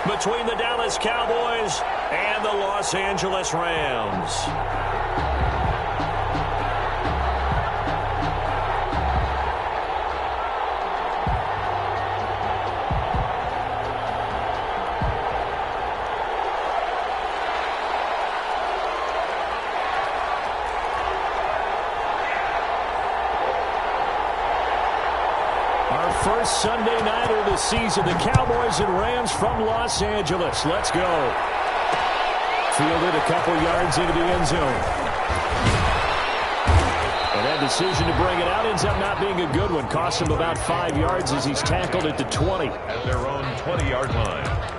between the Dallas Cowboys and the Los Angeles Rams. First Sunday night of the season, the Cowboys and Rams from Los Angeles. Let's go. Fielded a couple yards into the end zone. And that decision to bring it out ends up not being a good one. Cost him about 5 yards as he's tackled at the 20. At their own 20-yard line.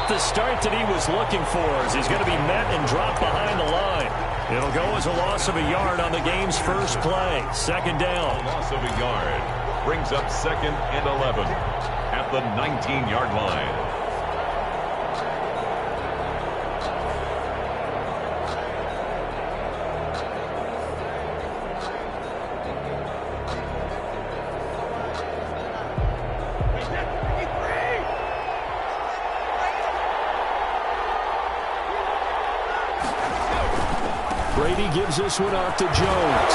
The start that he was looking for as he's going to be met and dropped behind the line. It'll go as a loss of a yard on the game's first play. Second down. Loss of a yard brings up 2nd and 11 at the 19-yard line. Brady gives this one off to Jones.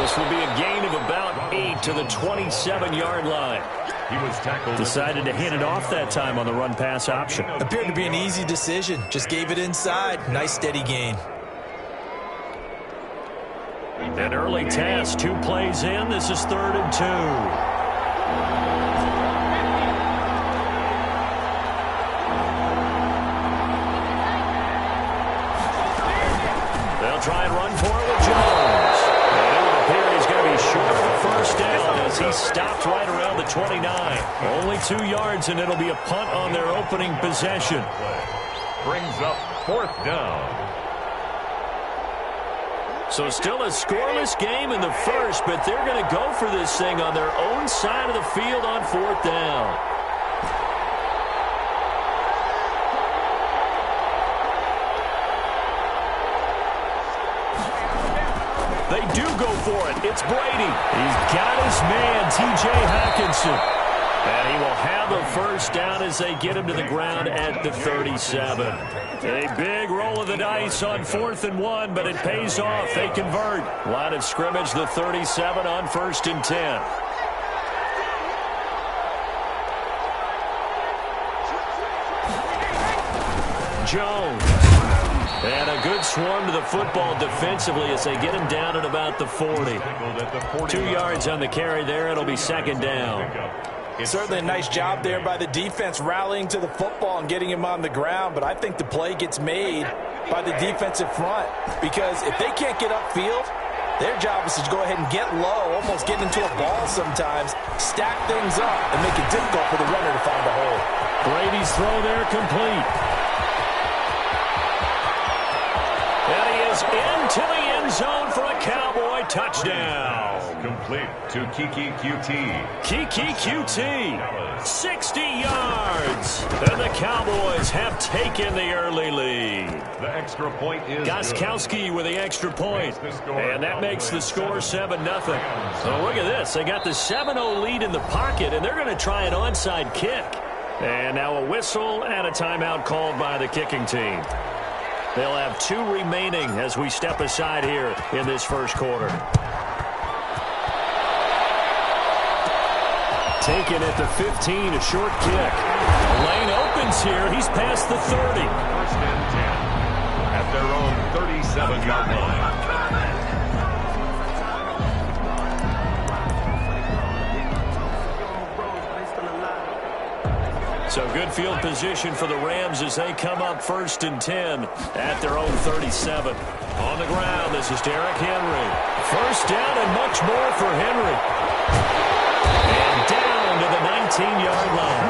This will be a gain of about 8 to the 27-yard line. He was tackled. Decided to hand it off that time on the run-pass option. Appeared to be an easy decision. Just gave it inside. Nice steady gain. An early task. 2 plays in. This is 3rd and 2. Try and run for it with Jones. And it would appear he's going to be short of the first down as he stopped right around the 29. Only 2 yards, and it'll be a punt on their opening possession. Brings up 4th down. So still a scoreless game in the first, but they're going to go for this thing on their own side of the field on 4th down. They do go for it. It's Brady. He's got his man, T.J. Hockenson. And he will have a first down as they get him to the ground at the 37. A big roll of the dice on 4th and 1, but it pays off. They convert. Line of scrimmage, the 37 on 1st and 10. Jones. And a good swarm to the football defensively as they get him down at about the 40. 2 yards on the carry there. It'll be 2nd down. Certainly a nice job there by the defense rallying to the football and getting him on the ground, but I think the play gets made by the defensive front because if they can't get upfield, their job is to go ahead and get low, almost get into a ball sometimes, stack things up, and make it difficult for the runner to find a hole. Brady's throw there complete. And he is into the end zone for a Cowboy touchdown. Complete to Keke Coutee. Keke Coutee, 60 yards. And the Cowboys have taken the early lead. The extra point is Gostkowski with the extra point. And that makes the score 7-0. So look at this. They got the 7-0 lead in the pocket, and they're going to try an onside kick. And now a whistle and a timeout called by the kicking team. They'll have 2 remaining as we step aside here in this first quarter. Taken at the 15, a short kick. Lane opens here. He's past the 30. 1st and 10 at their own 37-yard line. So good field position for the Rams as they come up 1st and 10 at their own 37. On the ground, this is Derrick Henry. First down and much more for Henry. And down to the 19-yard line.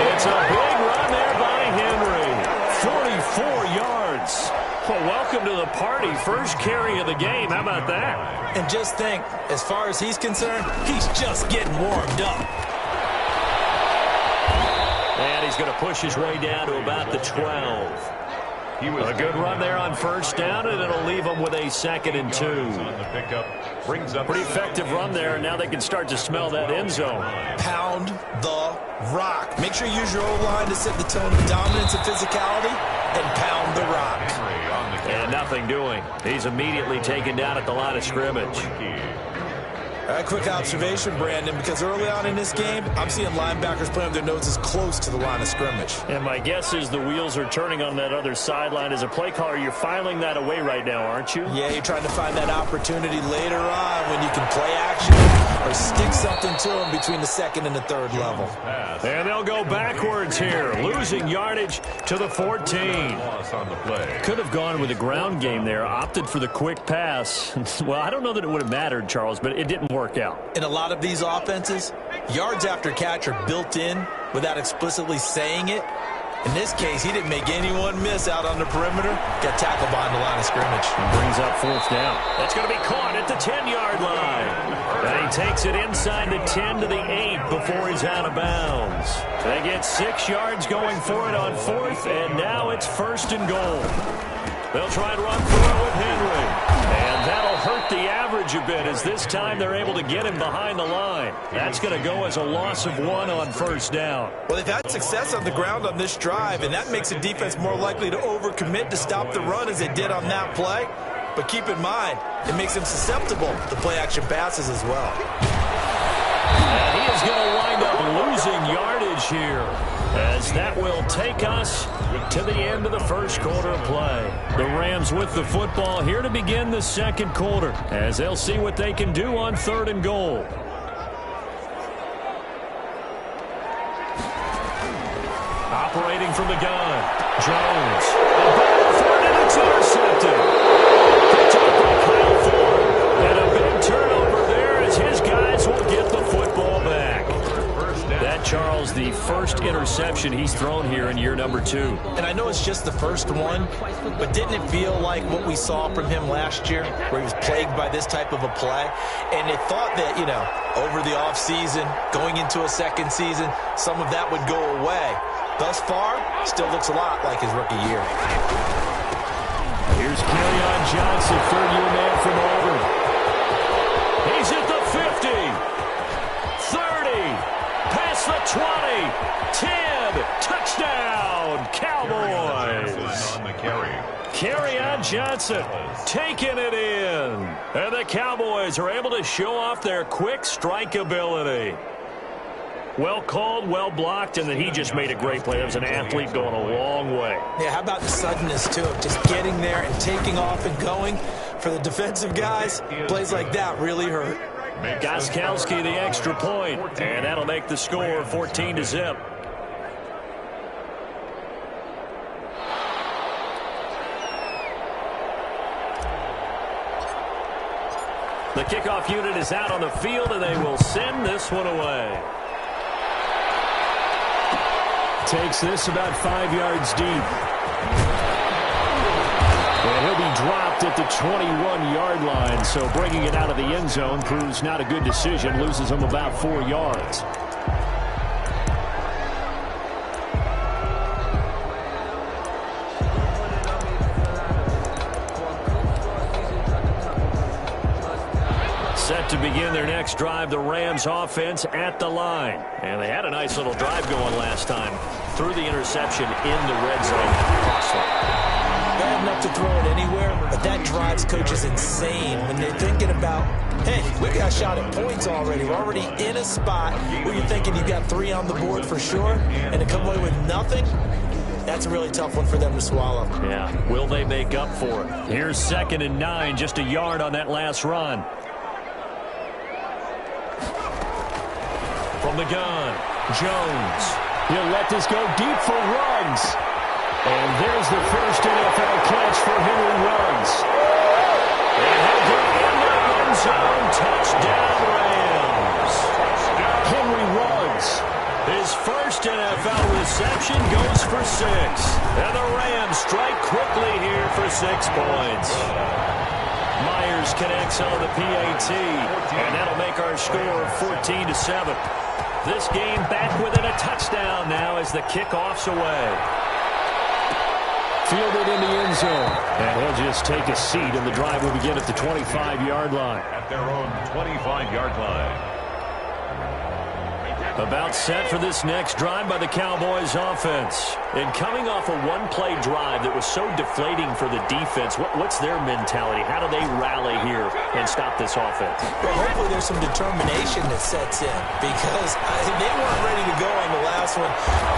It's a big run there by Henry. 44 yards. Well, welcome to the party. First carry of the game. How about that? And just think, as far as he's concerned, he's just getting warmed up. And he's going to push his way down to about the 12. A good run there on first down, and it'll leave them with a 2nd and 2. Pretty effective run there, and now they can start to smell that end zone. Pound the rock. Make sure you use your O-line to set the tone of dominance and physicality, and pound the rock. And nothing doing. He's immediately taken down at the line of scrimmage. A quick observation, Brandon, because early on in this game, I'm seeing linebackers playing their noses close to the line of scrimmage. And my guess is the wheels are turning on that other sideline. As a play caller, you're filing that away right now, aren't you? Yeah, you're trying to find that opportunity later on when you can play action or stick something to them between the 2nd and the 3rd level. And they'll go backwards here, losing yardage to the 14. Could have gone with a ground game there, opted for the quick pass. Well, I don't know that it would have mattered, Charles, but it didn't work out. In a lot of these offenses, yards after catch are built in without explicitly saying it. In this case, he didn't make anyone miss out on the perimeter. Got tackled behind the line of scrimmage. And brings up 4th down. That's going to be caught at the 10-yard line. And he takes it inside the 10 to the 8 before he's out of bounds. They get 6 yards going for it on 4th, and now it's 1st and goal. They'll try and run through it with Henry. And that'll hurt the average a bit, as this time they're able to get him behind the line. That's going to go as a loss of 1 on 1st down. Well, they've had success on the ground on this drive, and that makes the defense more likely to overcommit to stop the run as they did on that play. But keep in mind, it makes them susceptible to play-action passes as well. And he is going to wind up losing yardage here, as that will take us to the end of the 1st quarter of play. The Rams with the football here to begin the 2nd quarter, as they'll see what they can do on 3rd and goal. Operating from the gun, Jones. A battle for it, and it's intercepted. Picked up by Kyle Ford. And a big turnover there, as his guys will get the football back. That, Charles, the first interception he's thrown here in year number 2. And I know it's just the first one, but didn't it feel like what we saw from him last year, where he was plagued by this type of a play? And it thought that, you know, over the offseason, going into a 2nd season, some of that would go away. Thus far, still looks a lot like his rookie year. Here's Kerryon Johnson, 3rd-year man from Auburn. He's at the 50, 30, past the 20, 10, touchdown, Cowboys. Kerryon Johnson taking it in. And the Cowboys are able to show off their quick strike ability. Well called, well blocked, and then he just made a great play. That was an athlete going a long way. Yeah, how about the suddenness, too, of just getting there and taking off and going? For the defensive guys, plays like that really hurt. Gostkowski, the extra point, and that'll make the score 14-0. The kickoff unit is out on the field, and they will send this one away. Takes this about 5 yards deep. And he'll be dropped at the 21-yard line, so bringing it out of the end zone proves not a good decision, loses him about 4 yards. Set to begin their next drive, the Rams offense at the line. And they had a nice little drive going last time. Threw the interception in the red zone. Costly. Bad enough to throw it anywhere, but that drives coaches insane when they're thinking about, hey, we got shot at points already. We're already in a spot where you're thinking you got 3 on the board for sure, and to come away with nothing, that's a really tough one for them to swallow. Yeah, will they make up for it? Here's 2nd and 9, just a yard on that last run. From the gun, Jones. He'll let this go deep for Ruggs. And there's the first NFL catch for Henry Ruggs. And he'll get in the end zone. Touchdown, Rams. Henry Ruggs. His first NFL reception goes for 6. And the Rams strike quickly here for 6 points. Myers connects on the PAT, and that'll make our score 14-7. This game back within a touchdown now as the kickoff's away. Fielded in the end zone. And he'll just take a seat, and the drive will begin at the 25-yard line. At their own 25-yard line. About set for this next drive by the Cowboys offense. And coming off a one-play drive that was so deflating for the defense, what's their mentality? How do they rally here and stop this offense? Well, hopefully there's some determination that sets in because they weren't ready to go on the last one.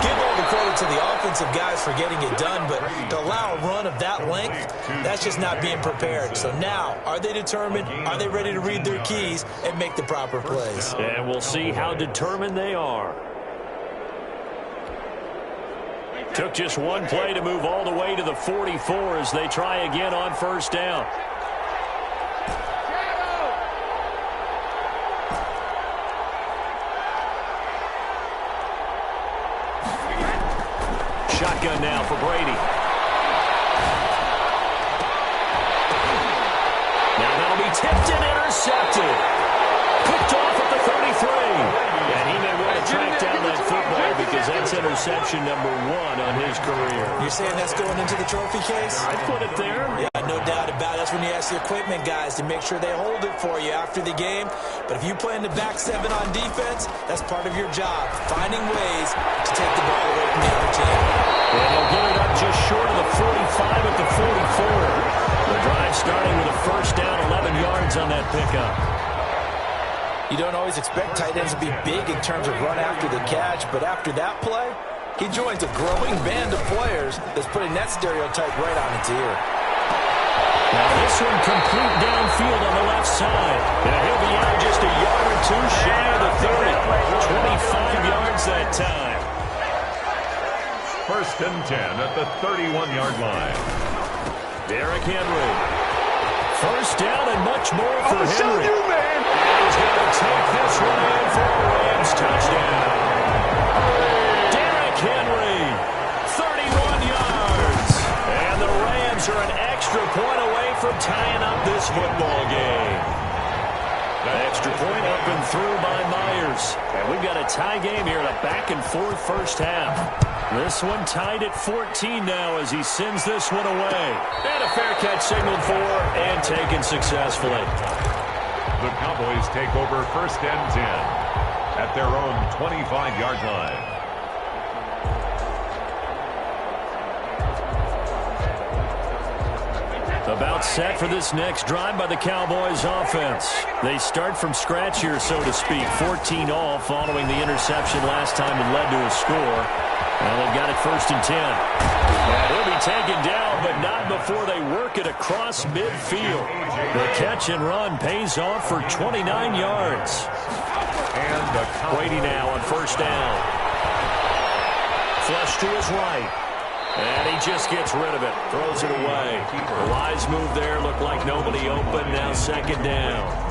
Give all the credit to the offensive guys for getting it done, but to allow a run of that length, that's just not being prepared. So now, are they determined? Are they ready to read their keys and make the proper plays? And we'll see how determined they are. Took just one play to move all the way to the 44 as they try again on first down. Shotgun now for Brady. Now that'll be tipped and intercepted. Picked off at the 33. And he may want to track down that football because that's interception number 1 on his career. You're saying that's going into the trophy case? I'd put it there. Yeah, no doubt about it. That's when you ask the equipment guys to make sure they hold it for you after the game. But if you play in the back 7 on defense, that's part of your job, finding ways to take the ball away from the other team. And he'll get it up just short of the 45 at the 44. The drive starting with a first down, 11 yards on that pickup. You don't always expect tight ends to be big in terms of run after the catch, but after that play, he joins a growing band of players that's putting that stereotype right on its ear. Now this one complete downfield on the left side. And he'll be out just a yard or two shy of the 30. 25 yards that time. First and 10 at the 31-yard line. Derrick Henry. First down and much more for Henry. He's going to take this one in for a Rams touchdown. Derrick Henry, 31 yards. And the Rams are an extra point away from tying up this football game. That extra point up and through by Myers. And we've got a tie game here in a back-and-forth first half. This one tied at 14 now as he sends this one away. And a fair catch signaled for and taken successfully. The Cowboys take over first and 10 at their own 25-yard line. About set for this next drive by the Cowboys offense. They start from scratch here, so to speak. 14 all following the interception last time that led to a score. Well, they've got it first and 10. And he'll be taken down, but not before they work it across midfield. The catch and run pays off for 29 yards. And Brady now on first down. Flush to his right. And he just gets rid of it. Throws it away. The wise move there. Looked like nobody open. Now second down.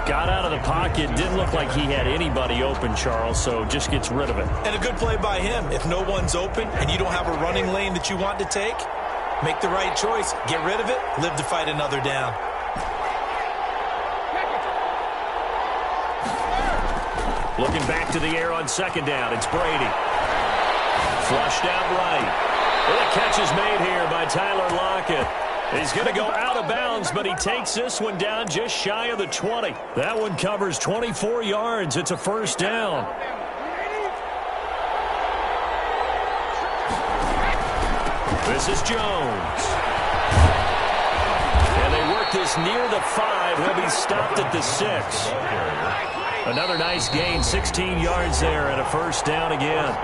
Got out of the pocket. Didn't look like he had anybody open, Charles, so just gets rid of it. And a good play by him. If no one's open and you don't have a running lane that you want to take, make the right choice. Get rid of it. Live to fight another down. Looking back to the air on second down. It's Brady. Flushed out right. And the catch is made here by Tyler Lockett. He's going to go out of bounds, but he takes this one down just shy of the 20. That one covers 24 yards. It's a first down. This is Jones. And they work this near the 5. He'll be stopped at the 6. Another nice gain, 16 yards there, and a first down again.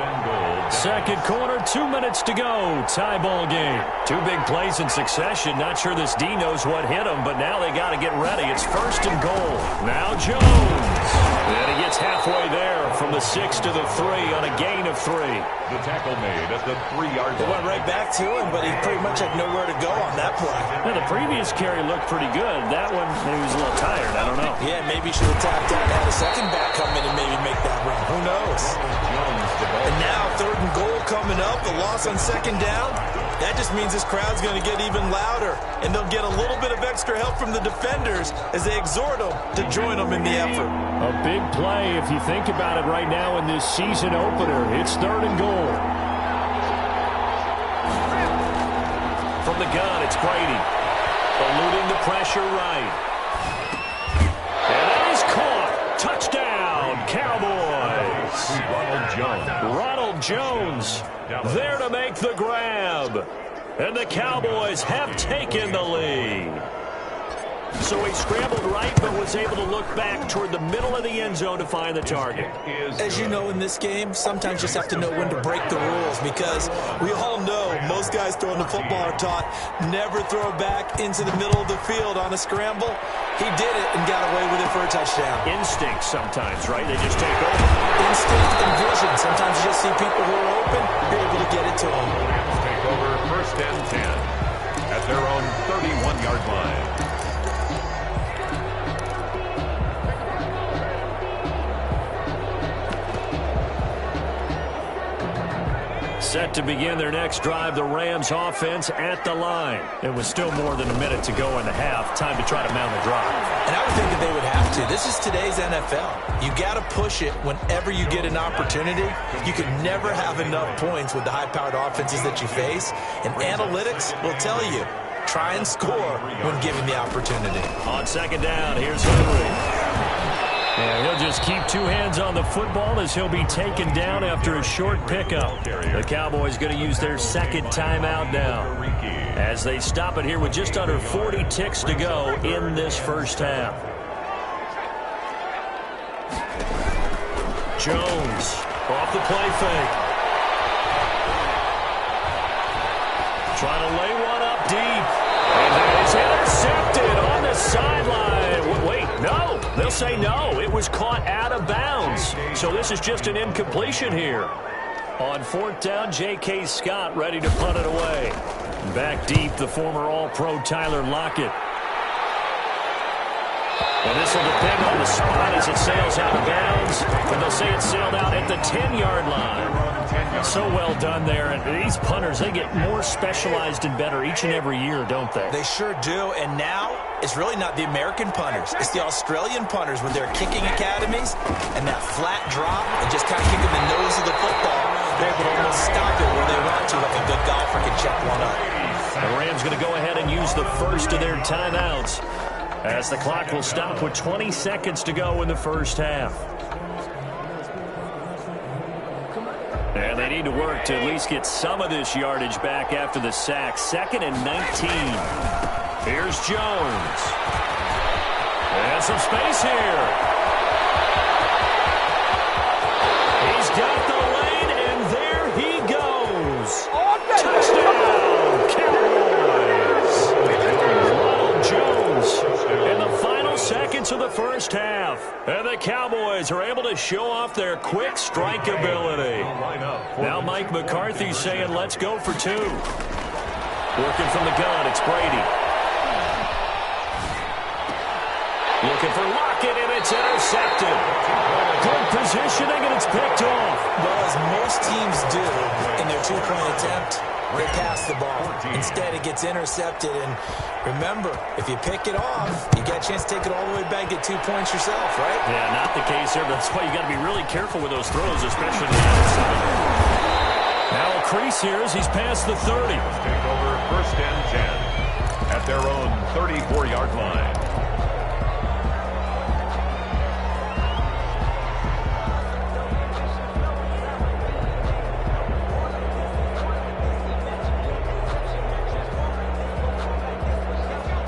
Second quarter, 2 minutes to go. Tie ball game. 2 big plays in succession. Not sure this D knows what hit him, but now they got to get ready. It's first and goal. Now Jones. And he gets halfway there from the 6 to the 3 on a gain of 3. the tackle made at the 3-yard line. It went right back to him, but he pretty much had nowhere to go on that play. Well, the previous carry looked pretty good. That one, maybe he was a little tired. I don't know. Yeah, maybe he should have tapped out and had a second back come in and maybe make that run. Who knows? And now third and goal coming up, the loss on second down. That just means this crowd's going to get even louder, and they'll get a little bit of extra help from the defenders as they exhort them to join them in the effort. A big play if you think about it right now in this season opener. It's 3rd and goal. From the gun, it's Brady. Eluding the pressure right. And that is caught. Touchdown, Cowboys. Ronald Jones there to make the grab. And the Cowboys have taken the lead. So he scrambled right, but was able to look back toward the middle of the end zone to find the target. As you know, in this game, sometimes you just have to know when to break the rules, because we all know most guys throwing the football are taught never throw back into the middle of the field on a scramble. He did it and got away with it for a touchdown. Instinct sometimes, right? They just take over. Instinct and vision. Sometimes you just see people who are open, you're able to get it to them. Rams take over 1st and 10 at their own 31-yard line. Set to begin their next drive, the Rams offense at the line. It was still more than a minute to go in the half. Time to try to mount the drive. And I would think that they would have to. This is today's NFL. You got to push it whenever you get an opportunity. You can never have enough points with the high-powered offenses that you face. And analytics will tell you, try and score when given the opportunity. On second down, here's Henry. And he'll just keep two hands on the football as he'll be taken down after a short pickup. The Cowboys going to use their second timeout now as they stop it here with just under 40 ticks to go in this first half. Jones off the play fake. Trying to lay one up deep. And that is intercepted on the sideline. Wait, no. They'll say no. It was caught out of bounds. So this is just an incompletion here. On 4th down, J.K. Scott ready to punt it away. Back deep, the former All-Pro Tyler Lockett. And this will depend on the spot as it sails out of bounds. And they'll say it sailed out at the 10-yard line. So well done there. And these punters, they get more specialized and better each and every year, don't they? They sure do. And now it's really not the American punters. It's the Australian punters with their kicking academies and that flat drop and just kind of kicking the nose of the football. They're able to almost stop it where they want to, like a good golfer can check one up. The Rams going to go ahead and use the first of their timeouts as the clock will stop with 20 seconds to go in the first half. And they need to work to at least get some of this yardage back after the sack. 2nd and 19. Here's Jones. And some space here. He's got the lane, and there he goes. Touchdown, Cowboys. Ronald Jones in the final seconds of the first half. And the Cowboys are able to show off their quick strike ability. Now Mike McCarthy saying, let's go for 2. Working from the gun, it's Brady. Looking for Lockett, and it's intercepted. Good positioning, and it's picked off. Well, as most teams do in their two-point attempt, they pass the ball. Instead, it gets intercepted. And remember, if you pick it off, you get a chance to take it all the way back, get 2 points yourself, right? Yeah, not the case here. That's why you got to be really careful with those throws, especially on the outside. Now a crease here as he's past the 30. Take over 1st and 10 at their own 34-yard line.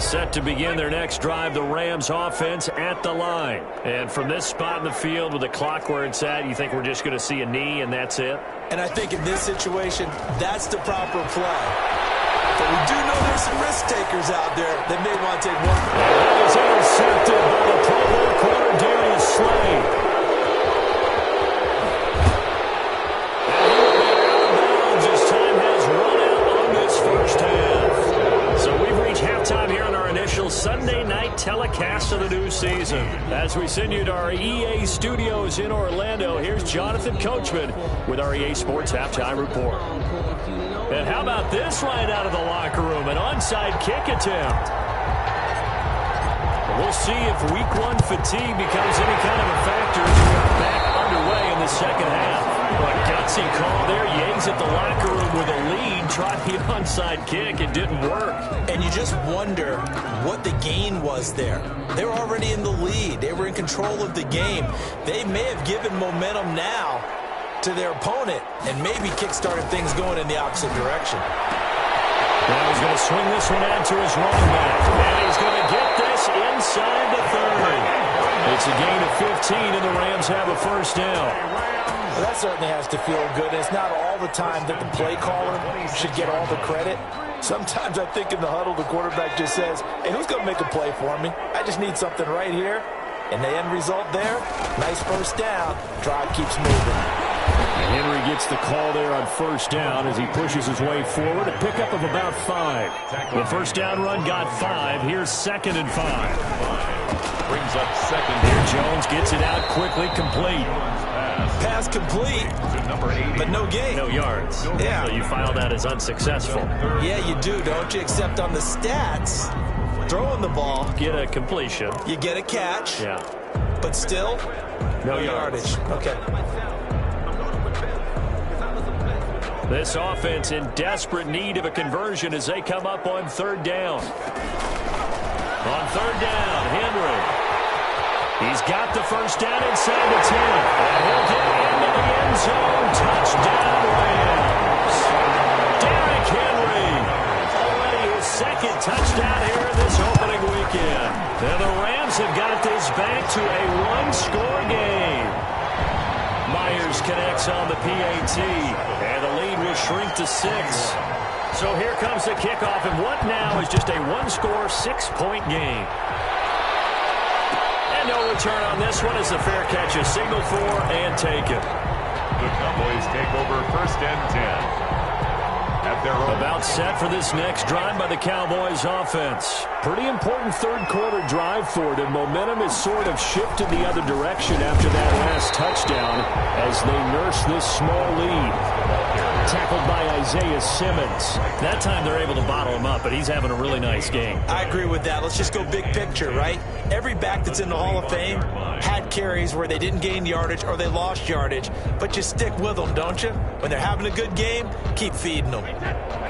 Set to begin their next drive, the Rams offense at the line. And from this spot in the field with the clock where it's at, you think we're just going to see a knee and that's it? And I think in this situation, that's the proper play. But we do know there's some risk takers out there that may want to take one. That is intercepted by the Pro Bowl corner, Darius Slay. NFL Sunday night telecast of the new season. As we send you to our EA studios in Orlando, here's Jonathan Coachman with our EA Sports Halftime Report. And how about this right out of the locker room? An onside kick attempt. We'll see if week one fatigue becomes any kind of a factor as we are back underway in the second half. But gutsy call there. Yates at the locker room with a lead. Tried the onside kick. It didn't work. And you just wonder what the gain was there. They were already in the lead. They were in control of the game. They may have given momentum now to their opponent and maybe kick-started things going in the opposite direction. Now he's going to swing this one out to his running back. And he's going to get this inside the 30. It's a gain of 15, and the Rams have a first down. Well, that certainly has to feel good. It's not all the time that the play caller should get all the credit. Sometimes I think in the huddle, the quarterback just says, hey, who's going to make a play for me? I just need something right here. And the end result there, nice first down. Drive keeps moving. And Henry gets the call there on first down as he pushes his way forward. A pickup of about 5. The first down run got 5. Here's 2nd and 5. Brings up second. Here Jones gets it out quickly, complete. Pass complete, but no gain. No yards. Yeah. So you file that as unsuccessful. Yeah, you do, don't you? Except on the stats, throwing the ball, Get a completion. you get a catch, Yeah. but still, No yardage. Okay. This offense in desperate need of a conversion as they come up on 3rd down. On 3rd down, Henry. He's got the first down inside the 10. And he'll get into the end zone. Touchdown, Rams. Derrick Henry. Already his 2nd touchdown here in this opening weekend. And the Rams have got this back to a 1-score game. Myers connects on the PAT. And the lead will shrink to 6. So here comes the kickoff. And what now is just a 1-score, 6-point game. And no return on this one as the fair catch is signaled for and taken. The Cowboys take over 1st and 10. At their own. About set for this next drive by the Cowboys offense. Pretty important 3rd quarter drive for them. Momentum is sort of shifted the other direction after that last touchdown as they nurse this small lead. Tackled by Isaiah Simmons. That time they're able to bottle him up, but he's having a really nice game. I agree with that. Let's just go big picture, right? Every back that's in the Hall of Fame had carries where they didn't gain yardage or they lost yardage, but you stick with them, don't you? When they're having a good game, keep feeding them.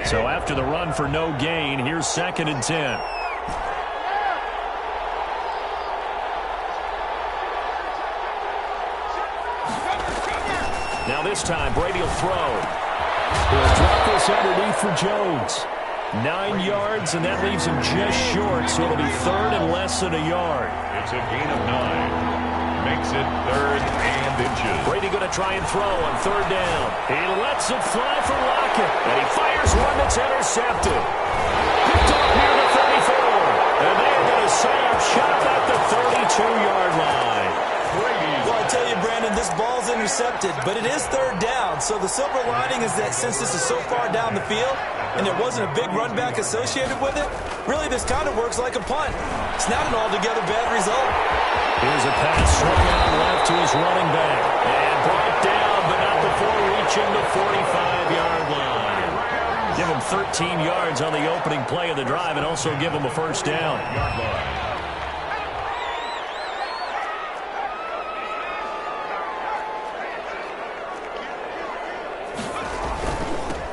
So after the run for no gain, here's 2nd and 10. Now this time, Brady will throw. He'll drop this underneath for Jones. 9 yards, and that leaves him just short, so it'll be 3rd and less than a yard. It's a gain of 9. Makes it 3rd and inches. Brady going to try and throw on 3rd down. He lets it fly for Lockett, and he fires one that's intercepted. Picked up near the 34, and they're going to say up shot at the 32-yard line. Well, I tell you, Brandon, this ball's intercepted, but it is 3rd down. So the silver lining is that since this is so far down the field and there wasn't a big run back associated with it, really this kind of works like a punt. It's not an altogether bad result. Here's a pass swung out left to his running back. And brought down, but not before reaching the 45-yard line. Give him 13 yards on the opening play of the drive and also give him a first down.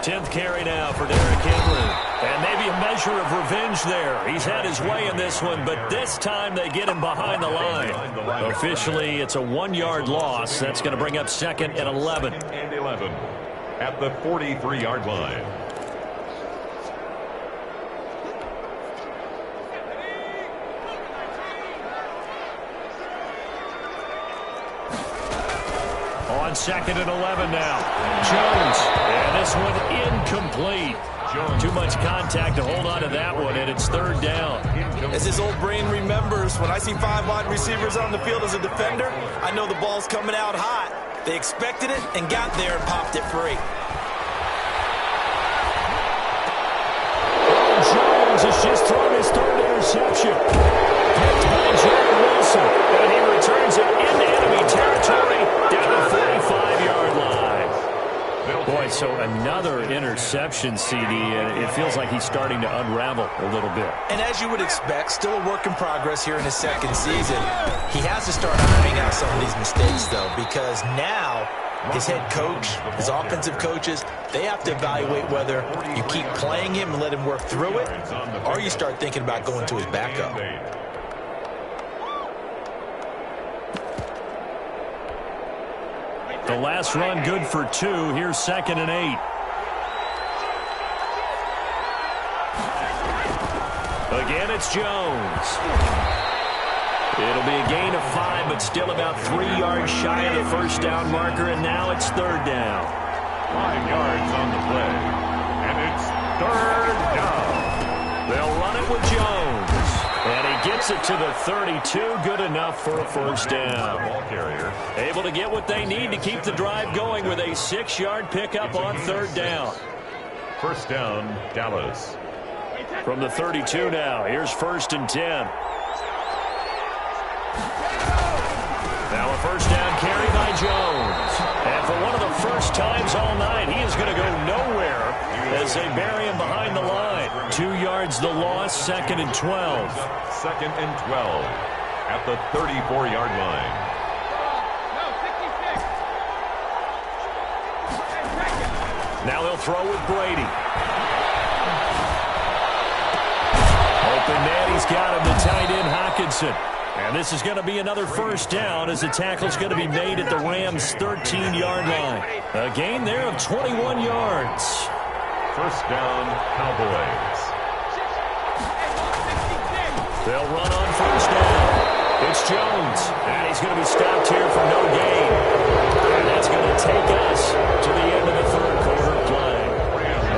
10th carry now for Derrick Henry. And maybe a measure of revenge there. He's had his way in this one, but this time they get him behind the line. Officially, it's a 1-yard loss. That's going to bring up 2nd and 11. And 11 at the 43-yard line. On 2nd and 11 now. Jones. And this one incomplete. Too much contact to hold on to that one, and it's 3rd down. As his old brain remembers, when I see 5 wide receivers on the field as a defender, I know the ball's coming out hot. They expected it and got there and popped it free. Jones has just thrown his 3rd interception interception. Picked by Jarrett Wilson. And he returns it into enemy territory down the 45-yard line. Boy, so another interception, CD, and it feels like he's starting to unravel a little bit. And as you would expect, still a work in progress here in his second season. He has to start ironing out some of these mistakes, though, because now his head coach, his offensive coaches, they have to evaluate whether you keep playing him and let him work through it, or you start thinking about going to his backup. The last run good for 2. Here's 2nd and 8. Again, it's Jones. It'll be a gain of 5, but still about 3 yards shy of the first down marker, and now it's 3rd down. 5 yards on the play, and it's 3rd down. They'll run it with Jones. And he gets it to the 32. Good enough for a first down. Ball carrier. Able to get what they need to keep the drive going with a 6-yard pickup on 3rd down. First down, Dallas. From the 32 now, here's 1st and 10. Now a first down carry by Jones. And for one of the first times all night, he is going to go nowhere as they bury him behind the line. 2 yards the loss, 2nd and 12. 2nd and 12 at the 34-yard line. Now he'll throw with Brady. Open man, he's got him, the tight end Hockenson. And this is going to be another first down as the tackle's going to be made at the Rams' 13-yard line. A gain there of 21 yards. First down, Cowboys. They'll run on first down. It's Jones. And he's going to be stopped here for no gain. And that's going to take us to the end of the 3rd quarter play.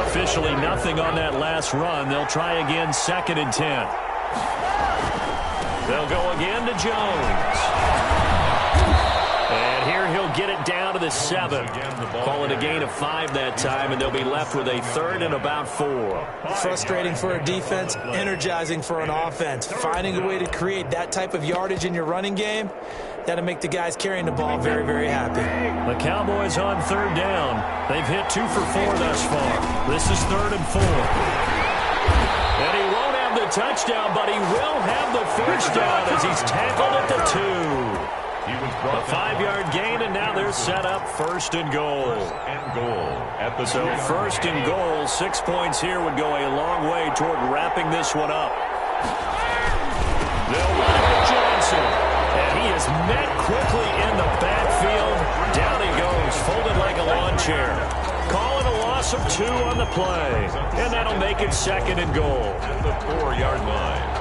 Officially nothing on that last run. They'll try again, 2nd and 10. They'll go again to Jones. And here he'll get it down to the 7. Call it a gain of 5 that time, and they'll be left with a 3rd and about 4. Frustrating for a defense, energizing for an offense. Finding a way to create that type of yardage in your running game, that'll make the guys carrying the ball very, very happy. The Cowboys on 3rd down. They've hit 2 for 4 thus far. This is 3rd and 4. And he won't have the touchdown, but he will have the first down as he's tackled at the 2. He was brought a 5-yard gain, and now they're set up 1st and goal. At the so 1st and goal, 6 points here would go a long way toward wrapping this one up. They'll run it with Johnson, and he is met quickly in the backfield. Down he goes, folded like a lawn chair. Calling a loss of 2 on the play, and that'll make it 2nd and goal. At the 4-yard line.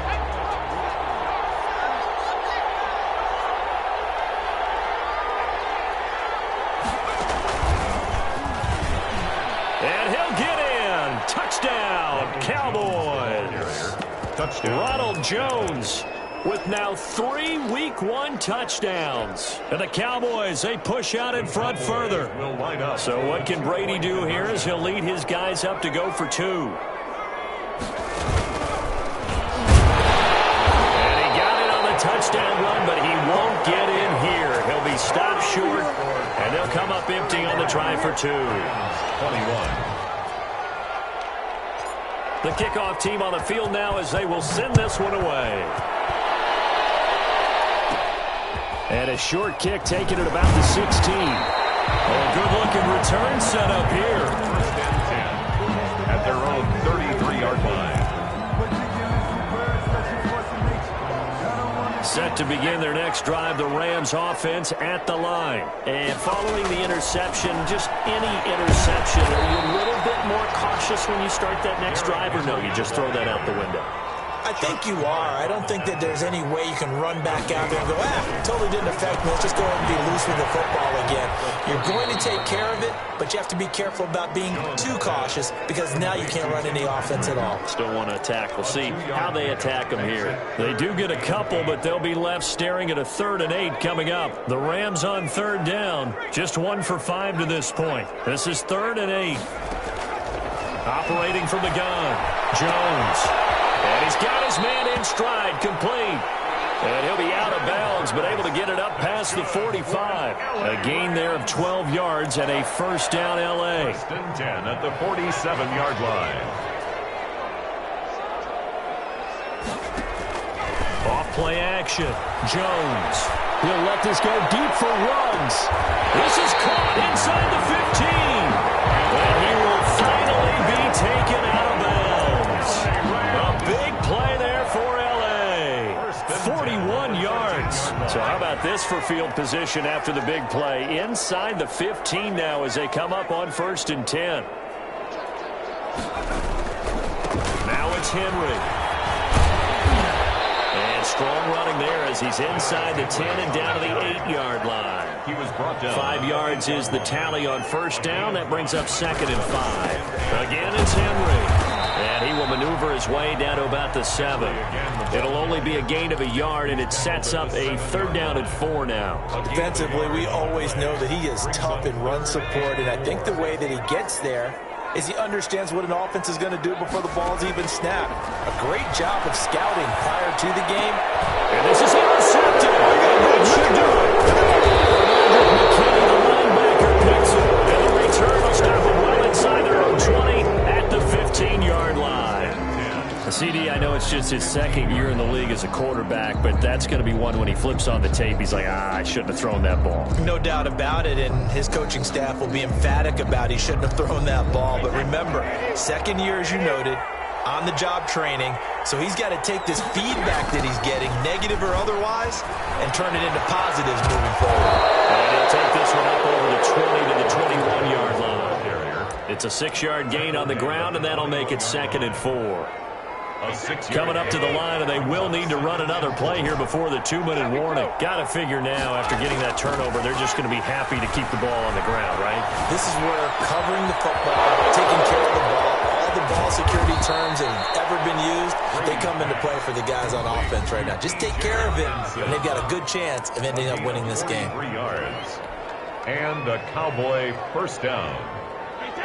Touchdown, Cowboys. Touchdown. Ronald Jones with now 3 Week 1 touchdowns. And the Cowboys, they push out in front further. So what can Brady do here as he'll lead his guys up to go for 2. And he got it on the touchdown run, but he won't get in here. He'll be stopped short, and they'll come up empty on the try for 2. 21. The kickoff team on the field now as they will send this one away. And a short kick taken at about the 16. A good-looking return set up here. 1st and 10 at their own 33-yard line. Set to begin their next drive, the Rams offense at the line. And following the interception, just any interception, are you a little bit more cautious when you start that next drive, or no, you just throw that out the window? I think you are. I don't think that there's any way you can run back out there and go, totally didn't affect me. Let's just go ahead and be loose with the football again. You're going to take care of it, but you have to be careful about being too cautious because now you can't run any offense at all. Still want to attack. We'll see how they attack them here. They do get a couple, but they'll be left staring at a 3rd and 8 coming up. The Rams on 3rd down. Just 1 for 5 to this point. This is 3rd and 8. Operating from the gun, Jones. And he's got his man in stride, complete. And he'll be out of bounds, but able to get it up past the 45. A gain there of 12 yards and a first down L.A. First and 10 at the 47-yard line. Off-play action. Jones. He'll let this go deep for runs. This is caught inside the 15. And he will finally be taken out of bounds. A big play there for L.A. 41 yards. So how about this for field position after the big play? Inside the 15 now as they come up on first and 10. Now it's Henry. And strong running there as he's inside the 10 and down to the 8-yard line. He was brought down. 5 yards is the tally on first down. That brings up second and 5. Again, it's Henry. And he will maneuver his way down to about the 7. It'll only be a gain of a yard, and it sets up a third down and 4 now. Defensively, we always know that he is tough in run support, and I think the way that he gets there is he understands what an offense is going to do before the ball's even snapped. A great job of scouting prior to the game. And this is intercepted. That should do it. McKinney, the linebacker, picks it. And the return will stop him well inside their own 20 at the 15-yard line. CD, I know it's just his second year in the league as a quarterback, but that's going to be one when he flips on the tape. He's like, I shouldn't have thrown that ball. No doubt about it, and his coaching staff will be emphatic about he shouldn't have thrown that ball. But remember, second year, as you noted, on-the-job training, so he's got to take this feedback that he's getting, negative or otherwise, and turn it into positives moving forward. And he'll take this one up over the 20 to the 21-yard line. It's a 6-yard gain on the ground, and that'll make it second and 4. Coming up to the line, and they will need to run another play here before the 2-minute warning. Got to figure now, after getting that turnover, they're just going to be happy to keep the ball on the ground, right? This is where covering the football, taking care of the ball, all the ball security terms that have ever been used, they come into play for the guys on offense right now. Just take care of it, and they've got a good chance of ending up winning this game. 3 yards. And a Cowboy first down.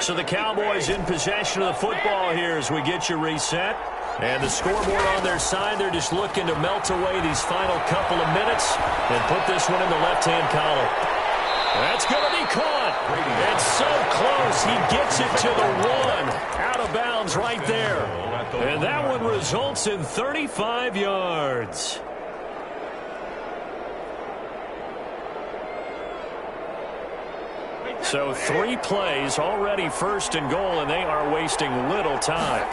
So the Cowboys in possession of the football here as we get you reset. And the scoreboard on their side, they're just looking to melt away these final couple of minutes and put this one in the left-hand column. That's going to be caught. And so close. He gets it to the 1. Out of bounds right there. And that one results in 35 yards. So 3 plays, already first and goal, and they are wasting little time.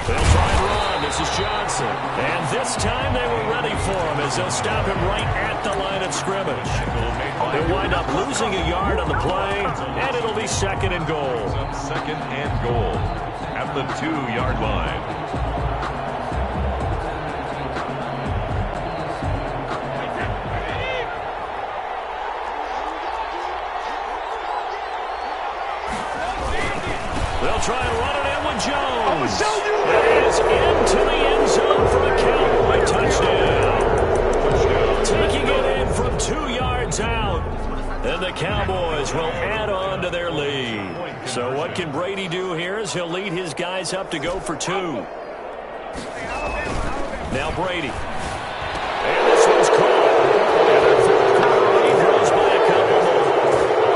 They'll try and run. This is Johnson. And this time they were ready for him as they'll stop him right at the line of scrimmage. They'll wind up losing a yard on the play, and it'll be second and goal. Second and goal at the 2-yard line. They'll try and run it in with Jones. It is into the end zone for a Cowboy touchdown. Taking it in from 2 yards out. And the Cowboys will add on to their lead. So what can Brady do here is he'll lead his guys up to go for 2. Now Brady. And this one's caught. And their fourth quarter lead grows by a couple more.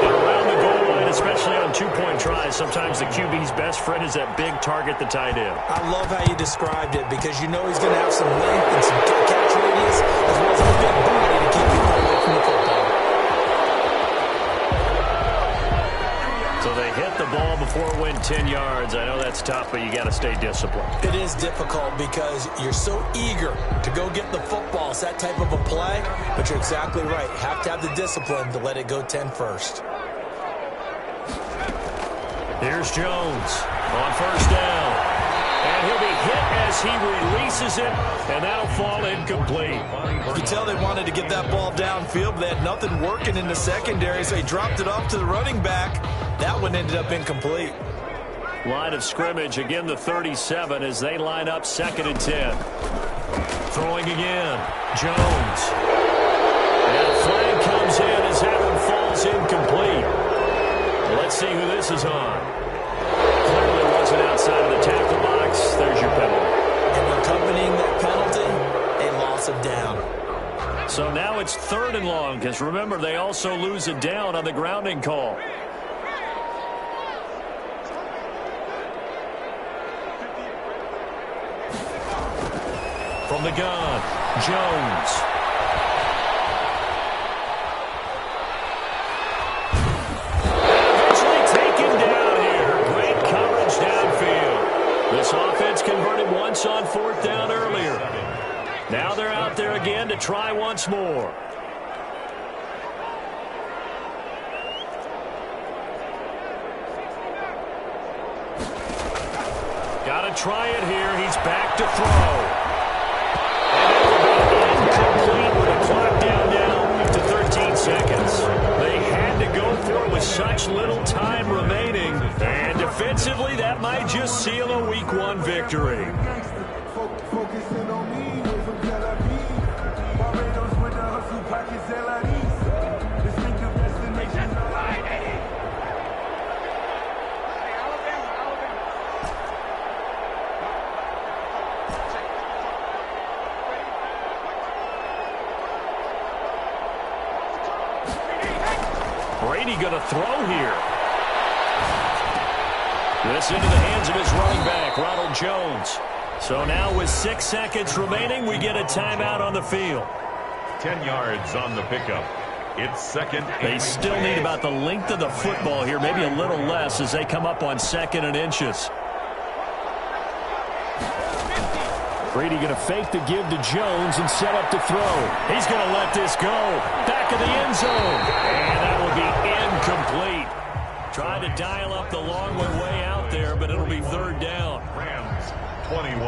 And around the goal line, especially on 2-point tries, sometimes the QB's best friend is that big target, the tight end. I love how you described it because you know he's going to have some length and some catch radius as well as a big body to keep people away from the football. So they hit the ball before it went 10 yards. I know that's tough, but you got to stay disciplined. It is difficult because you're so eager to go get the football. It's that type of a play, but you're exactly right. You have to have the discipline to let it go 10 first. Here's Jones on first down. And he'll be hit as he releases it, and that'll fall incomplete. You can tell they wanted to get that ball downfield, but they had nothing working in the secondary, so he dropped it off to the running back. That one ended up incomplete. Line of scrimmage, again the 37 as they line up second and 10. Throwing again, Jones. And a flag comes in as that one falls incomplete. Let's see who this is on. Clearly wasn't outside of the tackle box. There's your penalty. And accompanying that penalty it's 3rd and long, because remember, they also lose it down on the grounding call. From the gun, Jones. Eventually taken down here. Great coverage downfield. This offense converted once on 4th down earlier. Now they're out there again to try once more. Got to try it here. He's back to throw. Incomplete with a clock down now to 13 seconds. They had to go for it with such little time remaining. And defensively, that might just seal a Week 1 victory. Focusing on me, from Tel Aviv. Barbados with the hustle pockets, LIDs. Distinctive destination. Brady going to throw here. This into the hands of his running back, Ronald Jones. So now with 6 seconds remaining, we get a timeout on the field. 10 yards on the pickup. It's 2nd. They still need about the length of the football here, maybe a little less as they come up on 2nd and inches. Brady going to fake the give to Jones and set up to throw. He's going to let this go. Back of the end zone. And that will be incomplete. Trying to dial up the long one way out there, but it'll be 3rd down. Rams 21.